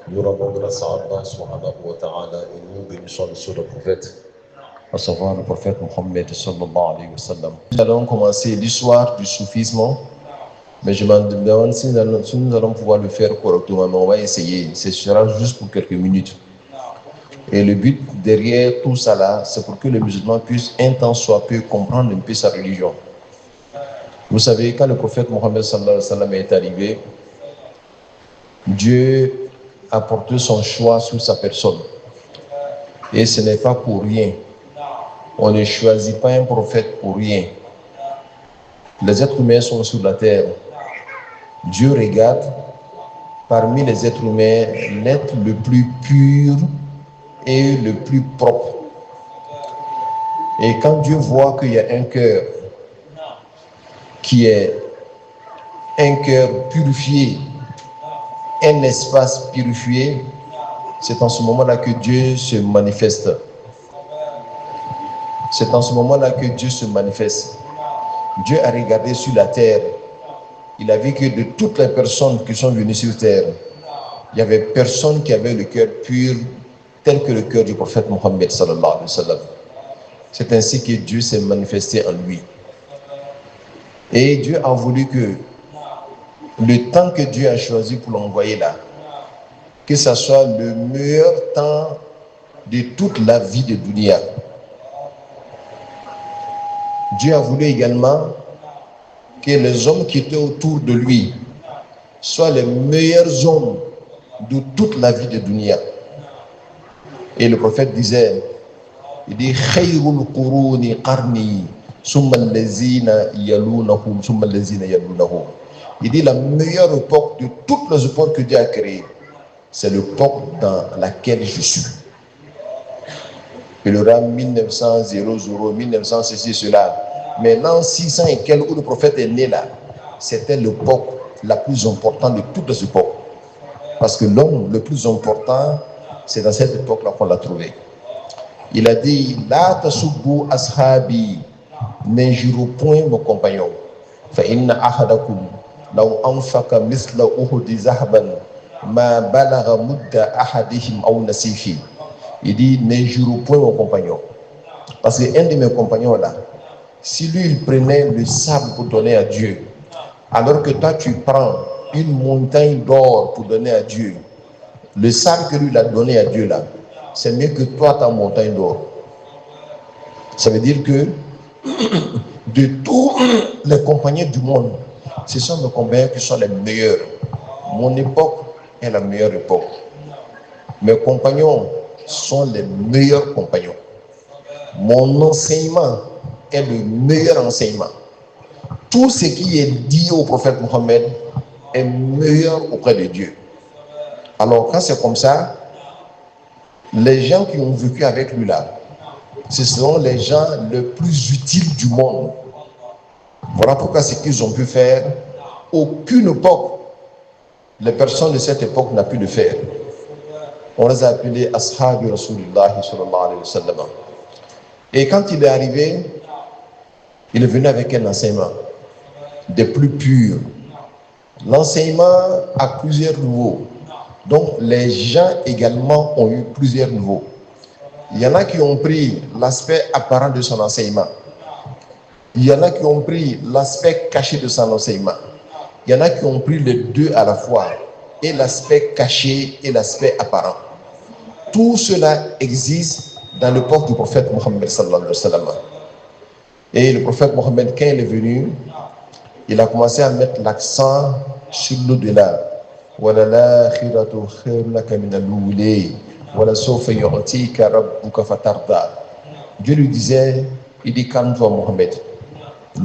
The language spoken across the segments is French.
Nous rendons grâce à Allah subhanahu wa ta'ala et nous bénissons le prophète, à savoir le prophète Mohammed sallallahu alayhi wa sallam. Nous allons commencer l'histoire du soufisme, mais je me demande si nous allons pouvoir le faire correctement, mais on va essayer. Ce sera juste pour quelques minutes. Et le but derrière tout ça là, c'est pour que les musulmans puissent un temps soit peu comprendre un peu sa religion. Vous savez, quand le prophète Mohammed sallallahu alayhi wa sallam est arrivé, Dieu a porté son choix sur sa personne. Et ce n'est pas pour rien. On ne choisit pas un prophète pour rien. Les êtres humains sont sur la terre. Dieu regarde parmi les êtres humains l'être le plus pur et le plus propre. Et quand Dieu voit qu'il y a un cœur qui est un cœur purifié, un espace purifié, c'est en ce moment-là que Dieu se manifeste. C'est en ce moment-là que Dieu se manifeste. Dieu a regardé sur la terre. Il a vu que de toutes les personnes qui sont venues sur terre, il n'y avait personne qui avait le cœur pur tel que le cœur du prophète Mohammed sallallahu alayhi wa sallam. C'est ainsi que Dieu s'est manifesté en lui. Et Dieu a voulu que le temps que Dieu a choisi pour l'envoyer là, que ce soit le meilleur temps de toute la vie de Dunia. Dieu a voulu également que les hommes qui étaient autour de lui soient les meilleurs hommes de toute la vie de Dunia. Et le prophète disait, il dit Khayrul quruni qarni summa allazina yalunahum summa allazina yalunahum. Il dit la meilleure époque de toutes les époques que Dieu a créées, c'est l'époque dans laquelle je suis. Il aura 1900, 1900, ceci, cela. Mais l'an 600 et quelques où le prophète est né là, c'était l'époque la plus importante de toutes les époques. Parce que l'homme le plus important, c'est dans cette époque-là qu'on l'a trouvé. Il a dit, La tasubbu ashabi, n'injurez point mes compagnons. Fa inna ahadakum, law anfaqa misla uhudi zahaban, ma balagha mudda ahadihim aw nasifi. Il dit, n'injurez point mes compagnons. Parce qu'un de mes compagnons là, si lui il prenait le sable pour donner à Dieu, alors que toi tu prends une montagne d'or pour donner à Dieu, le sable que lui il a donné à Dieu là, c'est mieux que toi ta montagne d'or. Ça veut dire que de tous les compagnons du monde, ce sont mes compagnons qui sont les meilleurs. Mon époque est la meilleure époque. Mes compagnons sont les meilleurs compagnons. Mon enseignement est le meilleur enseignement. Tout ce qui est dit au prophète Mohammed est meilleur auprès de Dieu. Alors quand c'est comme ça, les gens qui ont vécu avec lui là, ce seront les gens les plus utiles du monde. Voilà pourquoi ce qu'ils ont pu faire, aucune époque, les personnes de cette époque n'ont pu le faire. On les a appelés Ashabi Rasulullah sallallahu alayhi wa sallam. Et quand il est arrivé, il est venu avec un enseignement des plus purs. L'enseignement a plusieurs niveaux. Donc les gens également ont eu plusieurs niveaux. Il y en a qui ont pris l'aspect apparent de son enseignement. Il y en a qui ont pris l'aspect caché de son enseignement. Il y en a qui ont pris les deux à la fois, et l'aspect caché et l'aspect apparent. Tout cela existe dans l'époque du prophète Mohammed sallallahu alayhi wa sallam. Et le prophète Mohammed, quand il est venu, il a commencé à mettre l'accent sur l'au-delà. Dieu lui disait, il dit, calme-toi Mohammed,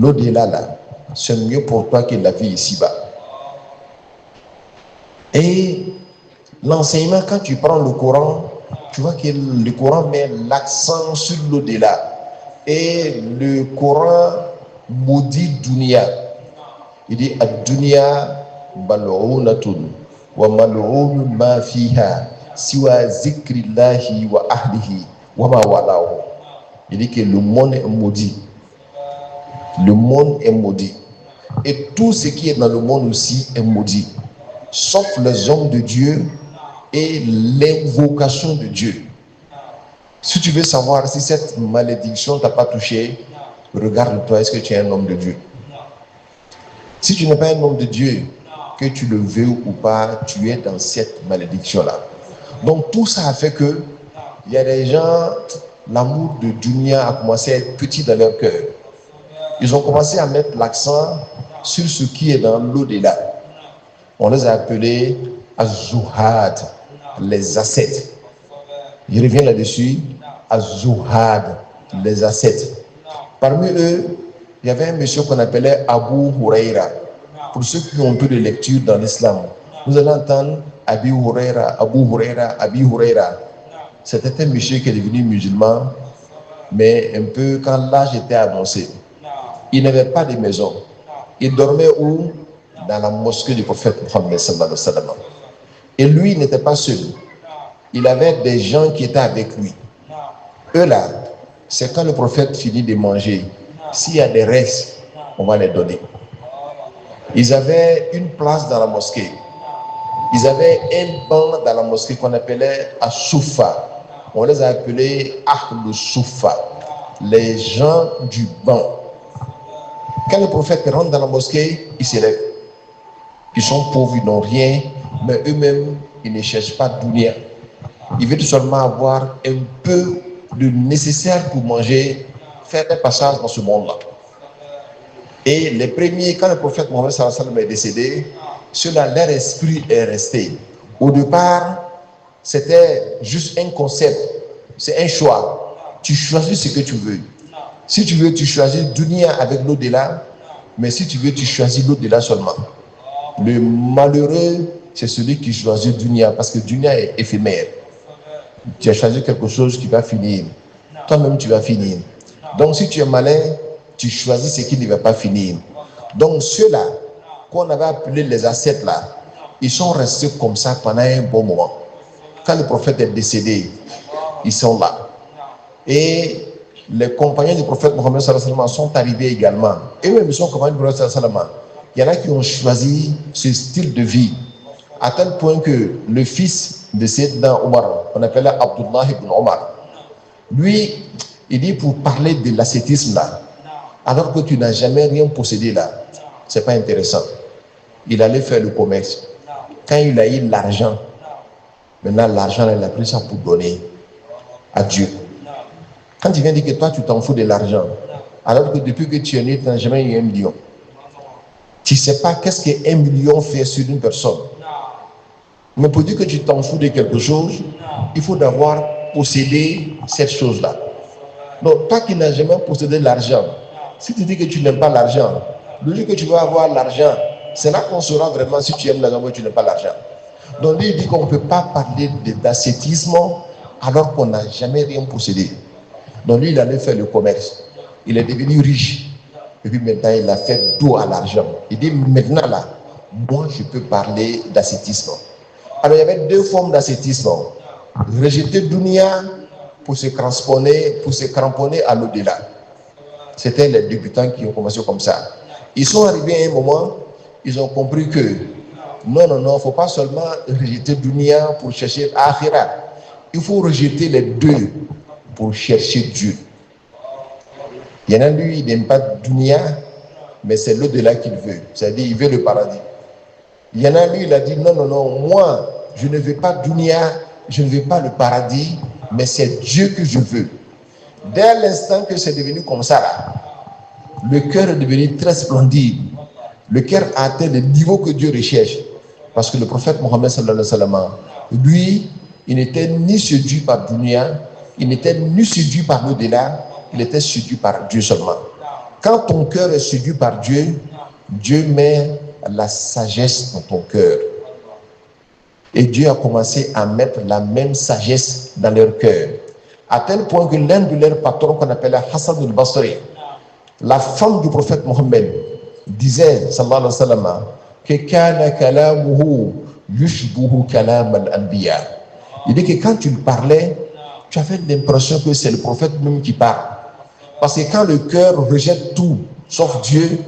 l'au-delà là, c'est mieux pour toi que la vie ici-bas. Et l'enseignement, quand tu prends le Coran, tu vois que le Coran met l'accent sur l'au-delà. Et le Coran maudit dunya. Il dit ad-dunya mal'unatun wa mal'unun ma fiha siwa zikrillahi wa ahlihi wa ma walahu. Il dit que le monde est maudit. Le monde est maudit. Et tout ce qui est dans le monde aussi est maudit. Sauf les hommes de Dieu et l'invocation de Dieu. Si tu veux savoir si cette malédiction t'a pas touché, regarde-toi, est-ce que tu es un homme de Dieu? Si tu n'es pas un homme de Dieu, que tu le veux ou pas, tu es dans cette malédiction-là. Donc tout ça a fait que il y a des gens, l'amour de dunya a commencé à être petit dans leur cœur. Ils ont commencé à mettre l'accent sur ce qui est dans l'au-delà. On les a appelés az-zuhad, les ascètes. Je reviens là-dessus, az-zuhad, les ascètes. Parmi eux, il y avait un monsieur qu'on appelait Abu Huraira. Pour ceux qui ont un peu de lecture dans l'islam, vous allez entendre Abi Huraira, Abu Huraira, Abi Huraira. C'était un monsieur qui est devenu musulman, mais un peu quand l'âge était avancé. Il n'avait pas de maison. Il dormait où? Dans la mosquée du prophète Mohammed sallallahu alayhi wa sallam. Et lui n'était pas seul. Il avait des gens qui étaient avec lui. Eux là, c'est quand le prophète finit de manger. S'il y a des restes, on va les donner. Ils avaient une place dans la mosquée. Ils avaient un banc dans la mosquée qu'on appelait As-Soufa. On les a appelés Ahlul Soufa, les gens du banc. Quand le prophète rentre dans la mosquée, ils se lèvent. Ils sont pauvres, ils n'ont rien, mais eux-mêmes, ils ne cherchent pas dunya. Ils veulent seulement avoir un peu de nécessaire pour manger, faire un passage dans ce monde-là. Et les premiers, quand le prophète Mohammed sallallahu alayhi wa sallam est décédé, cela, leur esprit est resté. Au départ, c'était juste un concept, c'est un choix. Tu choisis ce que tu veux. Si tu veux, tu choisis dunya avec l'au-delà, mais si tu veux, tu choisis l'au-delà seulement. Le malheureux, c'est celui qui choisit dunya, parce que dunya est éphémère. Tu as choisi quelque chose qui va finir. Toi-même, tu vas finir. Donc, si tu es malin, tu choisis ce qui ne va pas finir. Donc, ceux-là, qu'on avait appelés les ascètes là, ils sont restés comme ça pendant un bon moment. Quand le prophète est décédé, ils sont là. Et les compagnons du prophète Mohammed sallallahu alayhi wa sallam sont arrivés également. Et eux-mêmes, ils sont compagnons du prophète sallallahu alayhi wa sallam. Il y en a qui ont choisi ce style de vie, à tel point que le fils de Sayyidina Omar, on appelait Abdullah ibn Omar, lui, il dit pour parler de l'ascétisme là, alors que tu n'as jamais rien possédé là, c'est pas intéressant. Il allait faire le commerce. Quand il a eu l'argent, maintenant l'argent, il a pris ça pour donner à Dieu. Quand tu viens dire que toi, tu t'en fous de l'argent, alors que depuis que tu es né, tu n'as jamais eu 1 million. Tu ne sais pas qu'est-ce que 1 million fait sur une personne. Mais pour dire que tu t'en fous de quelque chose, il faut d'abord posséder cette chose-là. Donc, toi qui n'as jamais possédé l'argent, si tu dis que tu n'aimes pas l'argent, le jour que tu vas avoir l'argent, c'est là qu'on saura vraiment si tu aimes l'argent ou tu n'aimes pas l'argent. Donc, lui, il dit qu'on ne peut pas parler d'ascétisme alors qu'on n'a jamais rien possédé. Donc, lui, il allait faire le commerce. Il est devenu riche. Et puis maintenant, il a fait dos à l'argent. Il dit, maintenant là, moi, je peux parler d'ascétisme. Alors, il y avait 2 formes d'ascétisme. Rejeter dunya pour se cramponner à l'au-delà. C'était les débutants qui ont commencé comme ça. Ils sont arrivés à un moment, ils ont compris que non, il ne faut pas seulement rejeter dunya pour chercher akhira. Il faut rejeter les deux pour chercher Dieu. Il y en a, lui, il n'aime pas dunya, mais c'est l'au-delà qu'il veut. C'est-à-dire, il veut le paradis. Il y en a, lui, il a dit, non, moi, je ne veux pas dunya, je ne veux pas le paradis, mais c'est Dieu que je veux. Dès l'instant que c'est devenu comme ça, là, le cœur est devenu très splendide. Le cœur a atteint le niveau que Dieu recherche. Parce que le prophète Mohammed sallallahu alayhi wa sallam, lui, il n'était ni séduit par dunya, il n'était ni séduit par l'au-delà, il était séduit par Dieu seulement. Quand ton cœur est séduit par Dieu, Dieu met la sagesse dans ton cœur. Et Dieu a commencé à mettre la même sagesse dans leur cœur. À tel point que l'un de leurs patrons, qu'on appelait Hassan al-Basri, la femme du prophète Mohammed, disait, sallallahu alayhi wa sallam, que kana kalamuhu yushbuhu kalam al-anbiya. Il dit que quand tu lui parlais, tu avais l'impression que c'est le prophète même qui parle. Parce que quand le cœur rejette tout, sauf Dieu,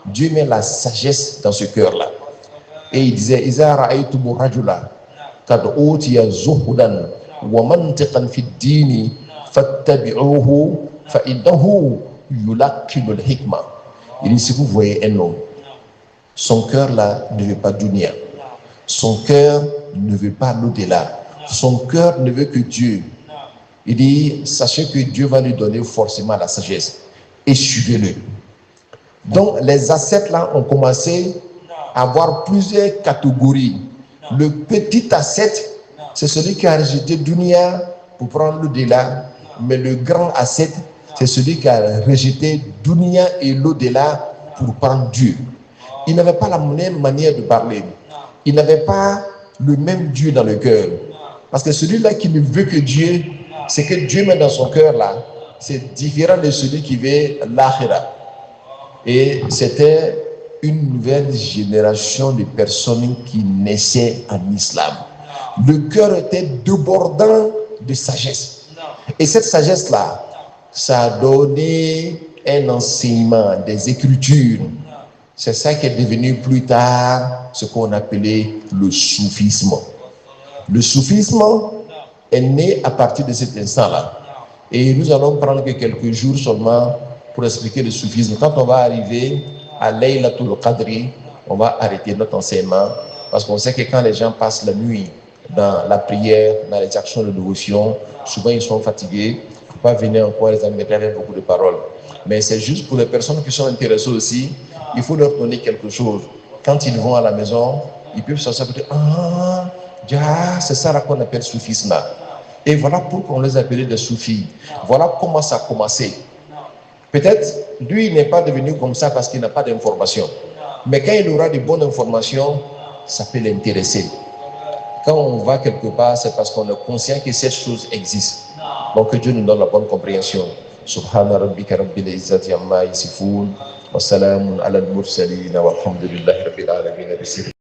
Dieu met la sagesse dans ce cœur-là. Et il disait, Iza ra'aytumu rajula قد أوتي زهدا ومنطقا في الدين فاتبعوه فإنه يلقن الحكمة. Il dit, si vous voyez un homme, son cœur là ne veut pas dunya, son cœur ne veut pas l'au-delà, son cœur ne veut que Dieu. Il dit, sachez que Dieu va lui donner forcément la sagesse et suivez-le. Donc les ascètes là ont commencé à avoir plusieurs catégories. Le petit ascète, c'est celui qui a rejeté dunya pour prendre l'au-delà, mais le grand ascète, c'est celui qui a rejeté dunya et l'au-delà pour prendre Dieu. Il n'avait pas la même manière de parler. Il n'avait pas le même Dieu dans le cœur. Parce que celui-là qui ne veut que Dieu, c'est que Dieu met dans son cœur là, c'est différent de celui qui veut l'akhira. Et c'était une nouvelle génération de personnes qui naissaient en islam. Le cœur était débordant de sagesse. Et cette sagesse-là, ça a donné un enseignement des Écritures. C'est ça qui est devenu plus tard ce qu'on appelait le soufisme. Le soufisme est né à partir de cet instant-là. Et nous allons prendre que quelques jours seulement pour expliquer le soufisme. Quand on va arriver à Laylatul Qadri, on va arrêter notre enseignement parce qu'on sait que quand les gens passent la nuit dans la prière, dans les actions de dévotion, souvent ils sont fatigués. Il ne faut pas venir encore les embêter avec beaucoup de paroles. Mais c'est juste pour les personnes qui sont intéressées aussi, il faut leur donner quelque chose. Quand ils vont à la maison, ils peuvent s'asseoir et dire, ah, c'est ça qu'on appelle soufisme. Et voilà pourquoi on les appelait des soufis. Voilà comment ça a commencé. Peut-être, lui, il n'est pas devenu comme ça parce qu'il n'a pas d'informations. Mais quand il aura de bonnes informations, ça peut l'intéresser. Quand on va quelque part, c'est parce qu'on est conscient que cette chose existe. Donc que Dieu nous donne la bonne compréhension. Subhana rabbika rabbil izzati amma yasifun wa salamun ala al-mursalin walhamdulillahi rabbil alamin.